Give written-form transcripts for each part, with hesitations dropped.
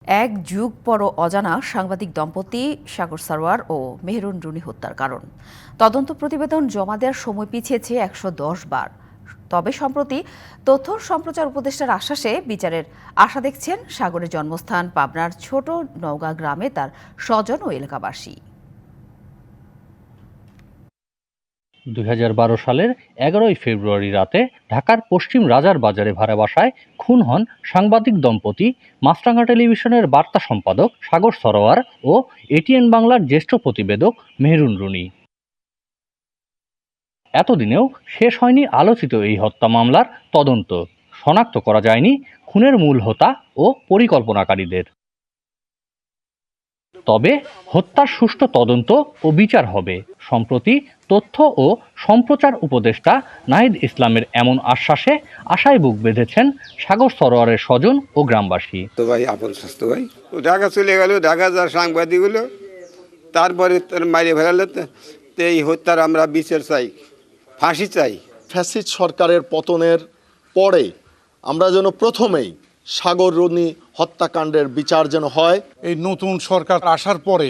এক যুগ পরও অজানা সাংবাদিক দম্পতি সাগর সারোয়ার ও মেহেরুন রুনি হত্যার কারণ। তদন্ত প্রতিবেদন জমা দেওয়ার সময় পিছিয়েছে ১১০ বার। তবে সম্প্রতি তথ্য সম্প্রচার উপদেষ্টার আশ্বাসে বিচারের আশা দেখছেন সাগরের জন্মস্থান পাবনার ছোট নওগাঁ গ্রামে তার স্বজন ও এলাকাবাসী। ২০১২ সালের ১১ ফেব্রুয়ারি রাতে ঢাকার পশ্চিম রাজার বাজারে ভাড়া বাসায় খুন হন সাংবাদিক দম্পতি মাছরাঙা টেলিভিশনের বার্তা সম্পাদক সাগর সরোয়ার ও এটিএন বাংলার জ্যেষ্ঠ প্রতিবেদক মেহেরুন রুনি। এতদিনেও শেষ হয়নি আলোচিত এই হত্যা মামলার তদন্ত। শনাক্ত করা যায়নি খুনের মূল হোতা ও পরিকল্পনাকারীদের। তবে হত্যার সুষ্ঠু তদন্ত ও বিচার হবে। সম্প্রতি তথ্য ও সম্প্রচার উপদেষ্টা নাহিদ ইসলামের এমন আশ্বাসে আশায় বুক বেঁধেছেন সাগর সরোয়ারের স্বজন ও গ্রামবাসী। তো ভাই আপন স্বাস্থ্য ভাই ঢাকা চলে গেল, ঢাকা যার সাংবাদিক হলো, তারপরে তার মারিয়ে ফেলালো। তো এই হত্যার আমরা বিচার চাই, ফাঁসি চাই। ফ্যাসিস্ট সরকারের পতনের পরে আমরা যেন প্রথমেই সাগর রুনি হত্যাকাণ্ডের বিচার যেন হয়। এই নতুন সরকার আসার পরে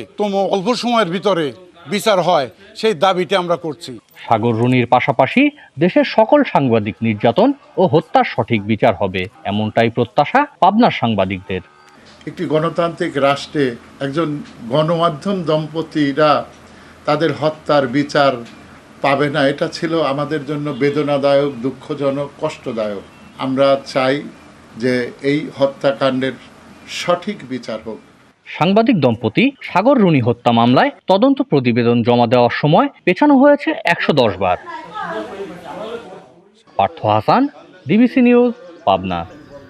অল্প সময়ের ভিতরে বিচার হয়, সেই দাবিটা আমরা করছি। সাগর রুনির পাশাপাশি দেশের সকল সাংবাদিক নির্যাতন ও হত্যার সঠিক বিচার হবে, এমনটাই প্রত্যাশা পাবনার সাংবাদিকদের। একটি গণতান্ত্রিক রাষ্ট্রে একজন গণমাধ্যম দম্পতিরা তাদের হত্যার বিচার পাবে না, এটা ছিল আমাদের জন্য বেদনাদায়ক, দুঃখজনক, কষ্টদায়ক। আমরা চাই যে এই হত্যাকাণ্ডের সঠিক বিচার হোক। সাংবাদিক দম্পতি সাগর রুনি হত্যা মামলায় তদন্ত প্রতিবেদন জমা দেওয়ার সময় পেছানো হয়েছে ১১০ বার। Partha Hasan, DBC news, Pabna.